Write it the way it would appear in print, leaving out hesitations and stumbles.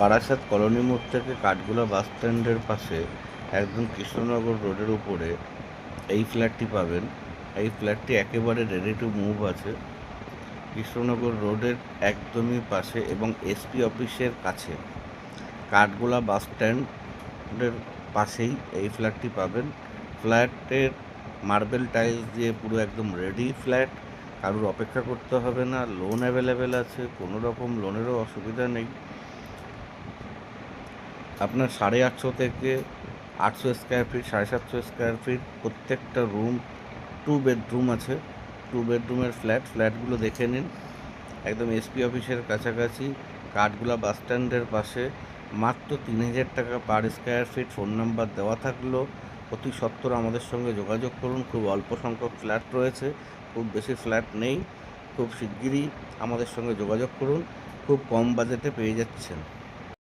Barasat colony মোড় থেকে কাঠগোলা বাস স্ট্যান্ডের পাশে একদম কৃষ্ণনগর রোডের উপরে এই ফ্ল্যাটটি পাবেন। এই ফ্ল্যাটটি একেবারে রেডি টু মুভ আছে, কৃষ্ণনগর রোডের একদমই পাশে এবং এসপি অফিসের কাছে। কাঠগোলা বাস স্ট্যান্ডের পাশেই এই ফ্ল্যাটটি পাবেন। ফ্ল্যাটের মার্বেল টাইলস দিয়ে পুরো একদম রেডি ফ্ল্যাট, কারুর অপেক্ষা করতে হবে না, লোন অ্যাভেলেবেল আছে, কোনো রকম লোনেরও অসুবিধা নেই। আপনার 850 থেকে 800 স্কোয়ার ফিট, 750 স্কোয়ার ফিট প্রত্যেকটা রুম, 2 বেডরুম আছে। 2 বেডরুমের ফ্ল্যাটগুলো দেখে নিন। একদম এসপি অফিসের কাছাকাছি, কাঠগোলা বাস স্ট্যান্ডের পাশে, মাত্র 3000 টাকা per square feet. Phone number দেওয়া থাকলো, অতি সত্বর আমাদের সঙ্গে যোগাযোগ করুন। খুব অল্প সংখ্যক ফ্ল্যাট রয়েছে, খুব বেশি ফ্ল্যাট নেই। খুব শিগগিরই আমাদের সঙ্গে যোগাযোগ করুন, খুব কম বাজেটে পেয়ে যাচ্ছেন।